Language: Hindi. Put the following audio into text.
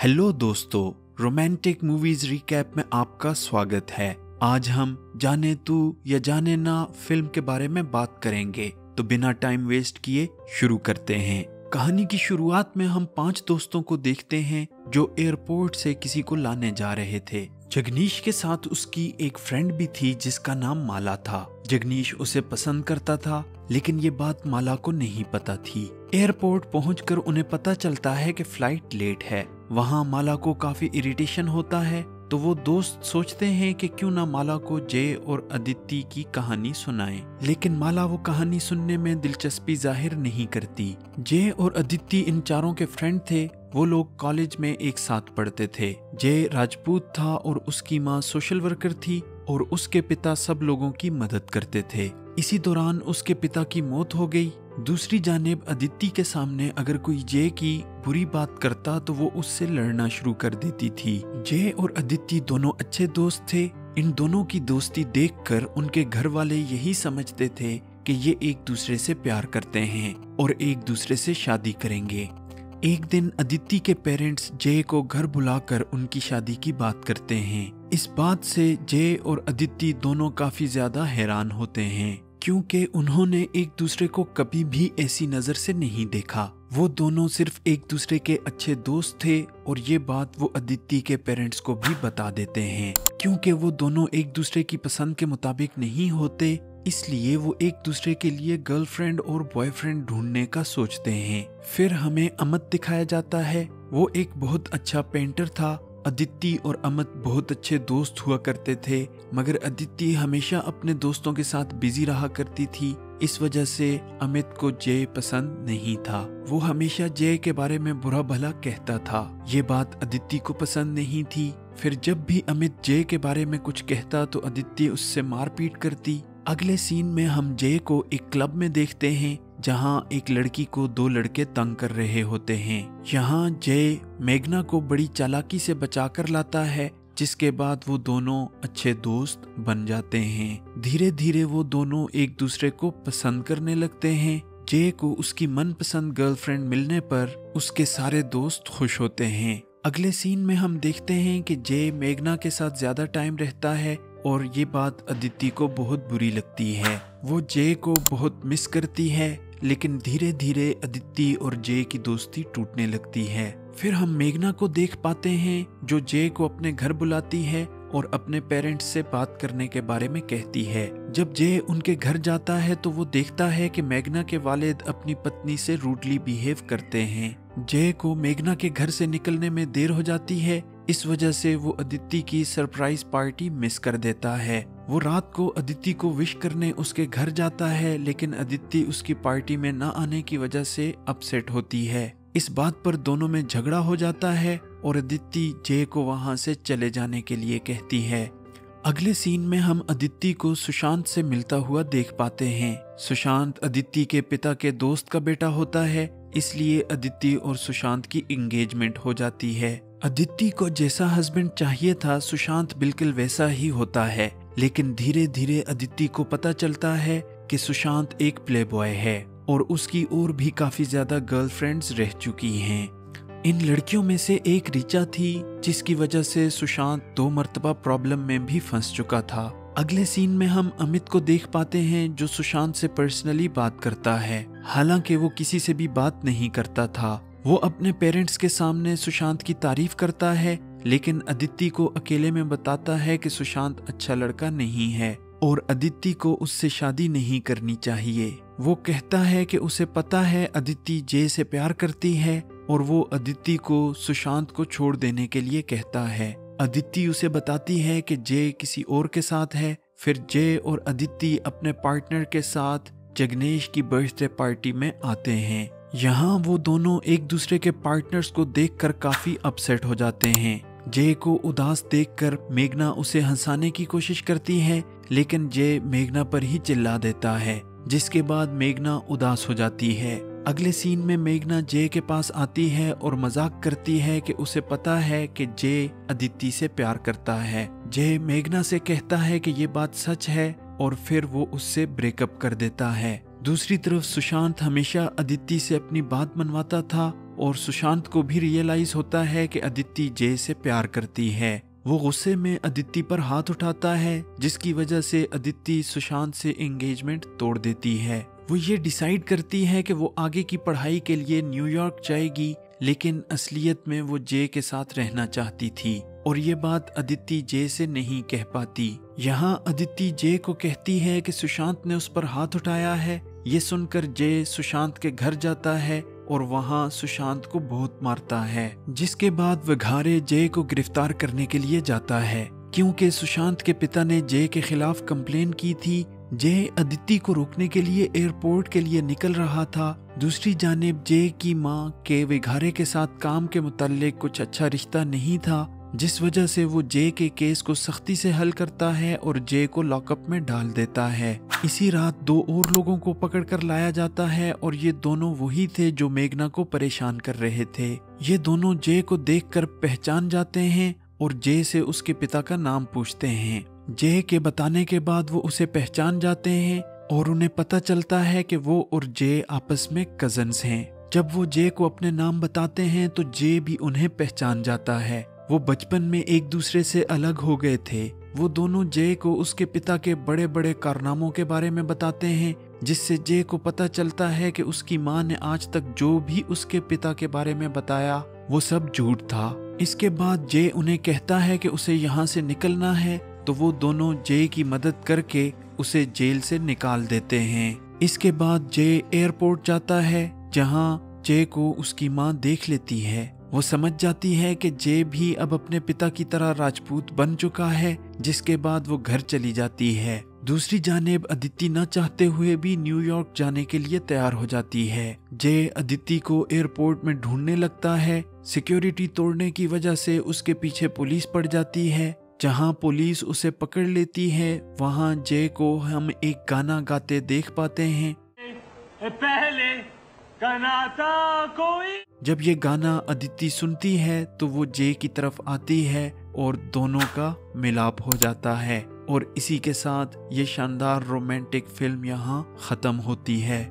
हेलो दोस्तों, रोमांटिक मूवीज रिकैप में आपका स्वागत है। आज हम जाने तू या जाने ना फिल्म के बारे में बात करेंगे, तो बिना टाइम वेस्ट किए शुरू करते हैं। कहानी की शुरुआत में हम 5 दोस्तों को देखते हैं जो एयरपोर्ट से किसी को लाने जा रहे थे। जगनीश के साथ उसकी एक फ्रेंड भी थी जिसका नाम माला था। जगनीश उसे पसंद करता था, लेकिन ये बात माला को नहीं पता थी। एयरपोर्ट पहुंचकर उन्हें पता चलता है कि फ्लाइट लेट है। वहां माला को काफी इरिटेशन होता है, तो वो दोस्त सोचते हैं कि क्यों ना माला को जय और अदिति की कहानी सुनाएं। लेकिन माला वो कहानी सुनने में दिलचस्पी जाहिर नहीं करती। जय और अदिति इन चारों के फ्रेंड थे। वो लोग कॉलेज में एक साथ पढ़ते थे। जय राजपूत था और उसकी माँ सोशल वर्कर थी और उसके पिता सब लोगों की मदद करते थे। इसी दौरान उसके पिता की मौत हो गई। दूसरी जानिब अदिति के सामने अगर कोई जय की बुरी बात करता तो वो उससे लड़ना शुरू कर देती थी। जय और अदिति दोनों अच्छे दोस्त थे। इन दोनों की दोस्ती देखकर उनके घर वाले यही समझते थे कि ये एक दूसरे से प्यार करते हैं और एक दूसरे से शादी करेंगे। एक दिन अदिति के पेरेंट्स जय को घर बुलाकर उनकी शादी की बात करते हैं। इस बात से जय और अदिति दोनों काफी ज्यादा हैरान होते हैं, क्योंकि उन्होंने एक दूसरे को कभी भी ऐसी नजर से नहीं देखा। वो दोनों सिर्फ एक दूसरे के अच्छे दोस्त थे और ये बात वो अदिति के पेरेंट्स को भी बता देते हैं। क्योंकि वो दोनों एक दूसरे की पसंद के मुताबिक नहीं होते, इसलिए वो एक दूसरे के लिए गर्लफ्रेंड और बॉयफ्रेंड ढूंढने का सोचते हैं। फिर हमें अमित दिखाया जाता है। वो एक बहुत अच्छा पेंटर था। अदिति और अमित बहुत अच्छे दोस्त हुआ करते थे, मगर अदिति हमेशा अपने दोस्तों के साथ बिजी रहा करती थी। इस वजह से अमित को जय पसंद नहीं था। वो हमेशा जय के बारे में बुरा भला कहता था। ये बात अदिति को पसंद नहीं थी। फिर जब भी अमित जय के बारे में कुछ कहता तो अदिति उससे मारपीट करती। अगले सीन में हम जय को एक क्लब में देखते हैं, जहां एक लड़की को 2 लड़के तंग कर रहे होते हैं। यहाँ जय मेघना को बड़ी चालाकी से बचाकर लाता है, जिसके बाद वो दोनों अच्छे दोस्त बन जाते हैं। धीरे धीरे वो दोनों एक दूसरे को पसंद करने लगते हैं। जय को उसकी मनपसंद गर्लफ्रेंड मिलने पर उसके सारे दोस्त खुश होते हैं। अगले सीन में हम देखते हैं कि जय मेघना के साथ ज्यादा टाइम रहता है और ये बात अदिति को बहुत बुरी लगती है। वो जय को बहुत मिस करती है, लेकिन धीरे धीरे अदिति और जय की दोस्ती टूटने लगती है। फिर हम मेघना को देख पाते हैं, जो जय को अपने घर बुलाती है और अपने पेरेंट्स से बात करने के बारे में कहती है। जब जय उनके घर जाता है तो वो देखता है कि मेघना के वालिद अपनी पत्नी से रूडली बिहेव करते हैं। जय को मेघना के घर से निकलने में देर हो जाती है। इस वजह से वो अदिति की सरप्राइज पार्टी मिस कर देता है। वो रात को अदिति को विश करने उसके घर जाता है, लेकिन अदिति उसकी पार्टी में न आने की वजह से अपसेट होती है। इस बात पर दोनों में झगड़ा हो जाता है और अदिति जय को वहां से चले जाने के लिए कहती है। अगले सीन में हम अदिति को सुशांत से मिलता हुआ देख पाते हैं। सुशांत अदिति के पिता के दोस्त का बेटा होता है, इसलिए अदिति और सुशांत की एंगेजमेंट हो जाती है। अदिति को जैसा हस्बैंड चाहिए था, सुशांत बिल्कुल वैसा ही होता है। लेकिन धीरे धीरे अदिति को पता चलता है कि सुशांत एक प्लेबॉय है और उसकी और भी काफी ज्यादा गर्लफ्रेंड्स रह चुकी हैं। इन लड़कियों में से एक ऋचा थी, जिसकी वजह से सुशांत 2 मर्तबा प्रॉब्लम में भी फंस चुका था। अगले सीन में हम अमित को देख पाते हैं, जो सुशांत से पर्सनली बात करता है। हालांकि वो किसी से भी बात नहीं करता था। वो अपने पेरेंट्स के सामने सुशांत की तारीफ करता है, लेकिन अदिति को अकेले में बताता है कि सुशांत अच्छा लड़का नहीं है और अदिति को उससे शादी नहीं करनी चाहिए। वो कहता है कि उसे पता है अदिति जय से प्यार करती है और वो अदिति को सुशांत को छोड़ देने के लिए कहता है। अदिति उसे बताती है कि जय किसी और के साथ है। फिर जय और अदिति अपने पार्टनर के साथ जगनेश की बर्थडे पार्टी में आते हैं। यहाँ वो दोनों एक दूसरे के पार्टनर्स को देखकर काफी अपसेट हो जाते हैं। जय को उदास देखकर मेघना उसे हंसाने की कोशिश करती है, लेकिन जय मेघना पर ही चिल्ला देता है, जिसके बाद मेघना उदास हो जाती है। अगले सीन में मेघना जय के पास आती है और मजाक करती है कि उसे पता है कि जय अदिति से प्यार करता है। जय मेघना से कहता है कि ये बात सच है और फिर वो उससे ब्रेकअप कर देता है। दूसरी तरफ सुशांत हमेशा अदिति से अपनी बात मनवाता था और सुशांत को भी रियलाइज होता है कि अदिति जय से प्यार करती है। वो गुस्से में अदिति पर हाथ उठाता है, जिसकी वजह से अदिति सुशांत से एंगेजमेंट तोड़ देती है। वो ये डिसाइड करती है कि वो आगे की पढ़ाई के लिए न्यूयॉर्क जाएगी, लेकिन असलियत में वो जय के साथ रहना चाहती थी और ये बात अदिति जय से नहीं कह पाती। यहाँ अदिति जय को कहती है कि सुशांत ने उस पर हाथ उठाया है। ये सुनकर जय सुशांत के घर जाता है और वहाँ सुशांत को बहुत मारता है, जिसके बाद वह घारे जय को गिरफ्तार करने के लिए जाता है, क्योंकि सुशांत के पिता ने जय के खिलाफ कंप्लेन की थी। जय अदिति को रोकने के लिए एयरपोर्ट के लिए निकल रहा था। दूसरी जानिब जय की माँ के विघारे के साथ काम के मुताल्लिक कुछ अच्छा रिश्ता नहीं था, जिस वजह से वो जय के केस को सख्ती से हल करता है और जय को लॉकअप में डाल देता है। इसी रात 2 और लोगों को पकड़कर लाया जाता है और ये दोनों वही थे जो मेघना को परेशान कर रहे थे। ये दोनों जय को देखकर पहचान जाते हैं और जय से उसके पिता का नाम पूछते हैं। जय के बताने के बाद वो उसे पहचान जाते हैं और उन्हें पता चलता है कि वो और जय आपस में कजन्स हैं। जब वो जय को अपने नाम बताते हैं तो जय भी उन्हें पहचान जाता है। वो बचपन में एक दूसरे से अलग हो गए थे। वो दोनों जय को उसके पिता के बड़े बड़े कारनामों के बारे में बताते हैं, जिससे जय को पता चलता है कि उसकी माँ ने आज तक जो भी उसके पिता के बारे में बताया वो सब झूठ था। इसके बाद जय उन्हें कहता है कि उसे यहाँ से निकलना है, तो वो दोनों जय की मदद करके उसे जेल से निकाल देते हैं। इसके बाद जय एयरपोर्ट जाता है, जहाँ जय को उसकी माँ देख लेती है। वो समझ जाती है कि जय भी अब अपने पिता की तरह राजपूत बन चुका है, जिसके बाद वो घर चली जाती है। दूसरी जानिब अदिति न चाहते हुए भी न्यूयॉर्क जाने के लिए तैयार हो जाती है। जय अदिति को एयरपोर्ट में ढूंढने लगता है। सिक्योरिटी तोड़ने की वजह से उसके पीछे पुलिस पड़ जाती है। जहां पुलिस उसे पकड़ लेती है, वहां जय को हम एक गाना गाते देख पाते हैं। पहले गाना था कोई। जब ये गाना अदिति सुनती है तो वो जय की तरफ आती है और दोनों का मिलाप हो जाता है और इसी के साथ ये शानदार रोमांटिक फिल्म यहाँ खत्म होती है।